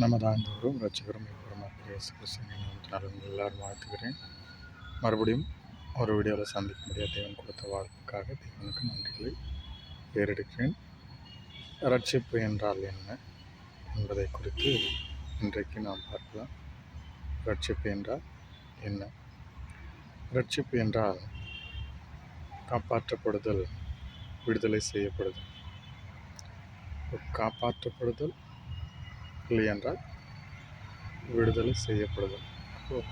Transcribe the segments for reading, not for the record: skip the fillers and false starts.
நமது ஆண்டவரும் இரட்சகரும் பெருமாள் இயேசு கிறிஸ்துவின் நாமத்தினால் உங்கள் எல்லாரும் வாழ்த்துகிறேன். மறுபடியும் ஒரு வீடியோவில் சந்திக்க முடியாத தேவன் கொடுத்த வாழ்வுக்காக தேவனுக்கு நன்றிகளை ஏறெடுக்கிறேன். ரட்சிப்பு என்றால் என்ன என்பதை குறித்து இன்றைக்கு நாம் பார்க்கலாம். ரட்சிப்பு என்றால் என்ன? ரட்சிப்பு என்றால் காப்பாற்றப்படுதல், விடுதலை செய்யப்படுதல். காப்பாற்றப்படுதல் இல்லை என்றால் விடுதலை செய்யப்படுதல். அப்போது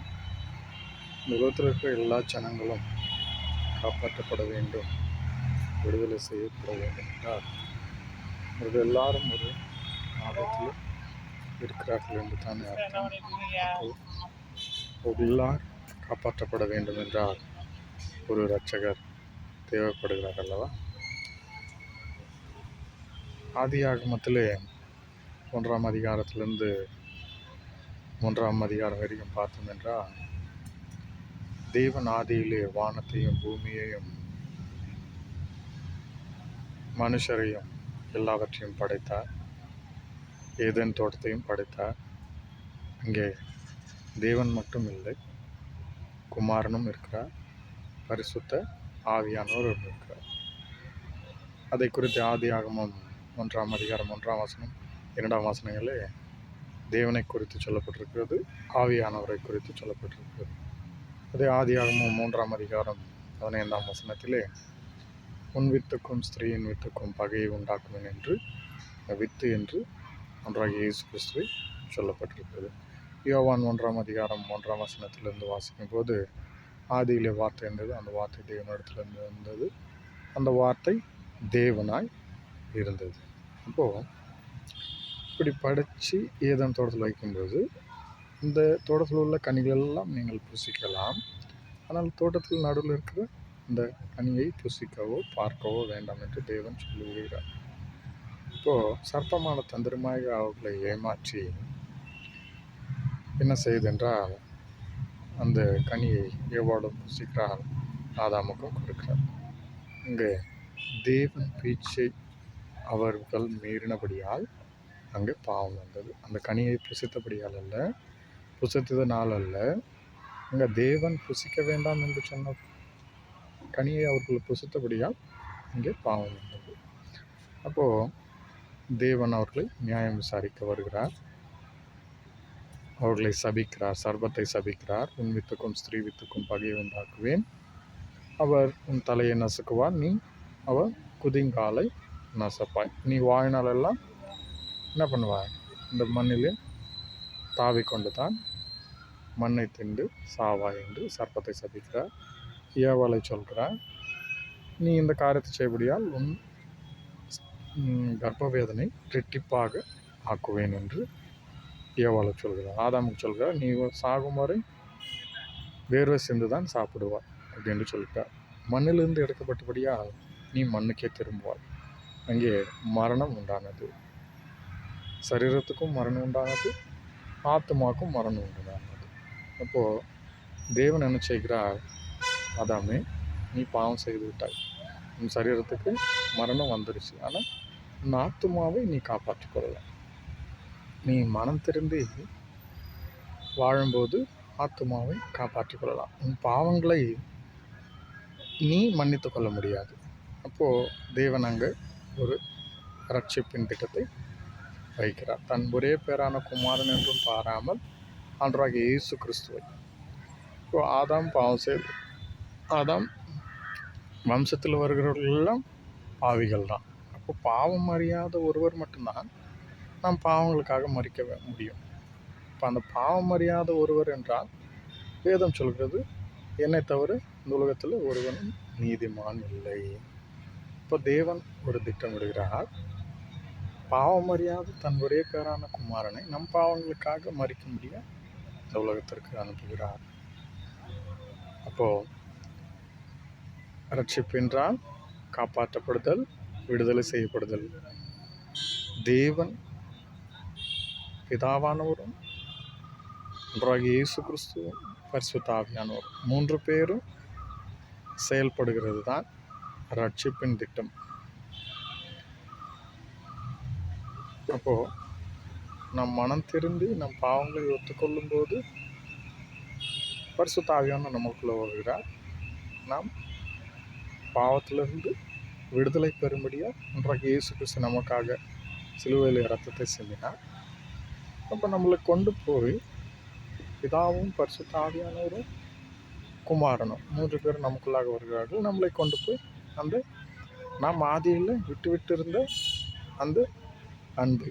இந்த உலகத்தில் இருக்கிற எல்லா ஜனங்களும் காப்பாற்றப்பட வேண்டும், விடுதலை செய்யப்பட வேண்டும் என்றால் அது எல்லாரும் ஒரு ஆபத்தில் இருக்கிறார்கள் என்று தானே அர்த்தம். எல்லாரும் காப்பாற்றப்பட வேண்டும் என்றால் ஒரு இரட்சகர் தேவைப்படுகிறார் அல்லவா? ஆதியாகமத்திலே 1ஆம் அதிகாரத்திலிருந்து 3ஆம் அதிகாரம் வரைக்கும் பார்த்தோம் என்றால், தேவன் ஆதியிலே வானத்தையும் பூமியையும் மனுஷரையும் எல்லாவற்றையும் படைத்தார். ஏதேன் தோட்டத்தையும் படைத்தார். அங்கே தேவன் மட்டும் இல்லை, குமாரனும் இருக்கிறார், பரிசுத்த ஆவியானவர் இருக்கிறார். அதை குறித்து ஆதியாகமம் 1ஆம் அதிகாரம் 1ஆம் வசனம் 2ஆம் வசனங்களே தேவனை குறித்து சொல்லப்பட்டிருக்கிறது, ஆவியானவரை குறித்து சொல்லப்பட்டிருக்கிறது. அதே ஆதியாகமம் 3ஆம் அதிகாரம் 15ஆம் வசனத்திலே உன் வித்துக்கும் ஸ்திரீயின் வித்துக்கும் பகையை உண்டாக்குவேன் என்று வித்து என்று ஒன்றாக இயேசு கிறிஸ்துவை சொல்லப்பட்டிருக்கிறது. யோவான் 1ஆம் அதிகாரம் 1ஆம் வசனத்திலிருந்து வாசிக்கும் போது, ஆதியிலே வார்த்தை இருந்தது, அந்த வார்த்தை தேவனிடத்திலிருந்து இருந்தது, அந்த வார்த்தை தேவனாய் இருந்தது. அப்போது இப்படி படித்து ஏதேன் தோட்டத்தில் வைக்கும்போது, இந்த தோட்டத்தில் உள்ள கனிகள் எல்லாம் நீங்கள் புசிக்கலாம், ஆனால் தோட்டத்தில் நடுவில் இருக்கிற இந்த கனியை புசிக்கவோ பார்க்கவோ வேண்டாம் என்று தேவன் சொல்லிவிடுகிறார். இப்போது சர்ப்பமான தந்திரமாக அவர்களை ஏமாற்றி என்ன செய்தென்றால், அந்த கனியை ஏவாளும் புசிக்கிறார், ஆதாமுக்கும் கொடுக்கிறார். இங்கே தேவன் பேச்சை அவர்கள் மீறினபடியால் அங்கே பாவம் வந்தது. அந்த கனியை புசித்தபடியால் அல்ல, புசித்ததனால் அல்ல, அங்கே தேவன் புசிக்க வேண்டாம் என்று சொன்ன கனியை அவர்கள் புசித்தபடியால் இங்கே பாவம் வந்தது. அப்போது தேவன் அவர்களை நியாயம் விசாரிக்க வருகிறார், அவர்களை சபிக்கிறார், சர்பத்தை சபிக்கிறார். உன் வித்துக்கும் ஸ்திரீ வித்துக்கும் பகையை உண்டாக்குவேன், அவர் உன் தலையை நசுக்குவார், நீ அவர் குதிங்காலை நசப்பாய். நீ வாழ்நாளெல்லாம் என்ன பண்ணுவாய்? இந்த மண்ணிலே தாவிக்கொண்டு தான் மண்ணை திண்டு சாவாய் என்று சர்ப்பத்தை சபிக்கிறார். ஏவாளை சொல்கிறார், நீ இந்த காரியத்தை செய்யபடியால் உன் கர்ப்பவேதனை ரெட்டிப்பாக ஆக்குவேன் என்று ஏவாளை சொல்கிறார். ஆதாமுக்கு சொல்கிறார், நீ சாகும் வரை வேர்வை சிந்து தான் சாப்பிடுவாய் அப்படின்னு சொல்கிறார். மண்ணிலிருந்து எடுக்கப்பட்டபடியால் நீ மண்ணுக்கே திரும்புவாய். அங்கே மரணம் உண்டானது, சரீரத்துக்கும் மரணம் உண்டானது, ஆத்மாவுக்கும் மரணம் உண்டானது. அப்போது தேவன் என்ன செய்கிறார்? ஆதாமே, நீ பாவம் செய்து விட்டாய், உன் சரீரத்துக்கு மரணம் வந்துருச்சு, ஆனால் உன் ஆத்மாவை நீ காப்பாற்றிக் கொள்ளலாம். நீ மனம் திரும்பி வாழும்போது ஆத்மாவை காப்பாற்றிக் கொள்ளலாம். உன் பாவங்களை நீ மன்னித்து கொள்ள முடியாது. அப்போது தேவன் அங்கே ஒரு ரட்சிப்பின் திட்டத்தை வைக்கிறார். தன் ஒரே பேரான குமாரன் என்றும் பாராமல் ஆண்டவராகிய இயேசு கிறிஸ்துவை. இப்போ ஆதாம் பாவம் செய்து, ஆதாம் வம்சத்தில் வருகிறவர்களெல்லாம் பாவிகள் தான். அப்போ பாவம் அறியாத ஒருவர் மட்டும்தான் நாம் பாவங்களுக்காக மறிக்க முடியும். இப்போ அந்த பாவம் அறியாத ஒருவர் என்றால் வேதம் சொல்கிறது, என்னை தவிர இந்த உலகத்தில் ஒருவனும் நீதிமான் இல்லை. இப்போ தேவன் ஒரு திட்டமிடுகிறார், பாவம் அறியாத தன் ஒரே பேரான குமாரனை நம் பாவங்களுக்காக மறிக்க முடிய இந்த உலகத்திற்கு அனுப்புகிறார். அப்போது ரட்சிப்பு என்றால் காப்பாற்றப்படுதல், விடுதலை செய்யப்படுதல். தேவன் பிதாவானவரும் ஒன்றாகிய இயேசு கிறிஸ்துவும் பரிசுத்த ஆவியானவர் 3 பேரும் செயல்படுகிறது தான் ரட்சிப்பின் திட்டம். அப்போது நாம் மனம் திருந்தி நம் பாவங்களை ஒத்துக்கொள்ளும் போது பரிசுத்த ஆவியானவர் நமக்குள்ளே வருகிறார். நாம் பாவத்திலிருந்து விடுதலை பெறும்படியாக ஒன்றாக இயேசு கிறிஸ்து நமக்காக சிலுவையில் இரத்தத்தை சிந்தினார். அப்போ நம்மளை கொண்டு போய் பிதாவும் பரிசுத்த ஆவியானவரும் குமாரனும் 3 பேர் நமக்குள்ளாக வருகிறார்கள். நம்மளை கொண்டு போய் அந்த நாம் ஆதியில் விட்டு இருந்த அந்த அன்பு,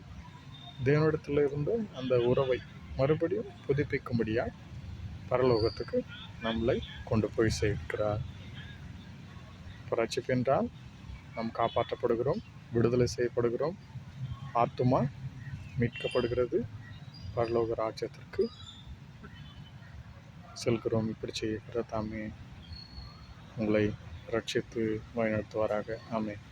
தேவனிடத்தில் இருந்த அந்த உறவை மறுபடியும் புதுப்பிக்கும்படியாக பரலோகத்துக்கு நம்மளை கொண்டு போய் சேர்க்கிறார். ரட்சிப்பு என்றால் நாம் காப்பாற்றப்படுகிறோம், விடுதலை செய்யப்படுகிறோம், ஆத்துமா மீட்கப்படுகிறது, பரலோக ராஜ்யத்திற்கு செல்கிறோம். இப்படி செய்கிற தாமே உங்களை ரட்சித்து வழிநடத்துவாராக. ஆமென்.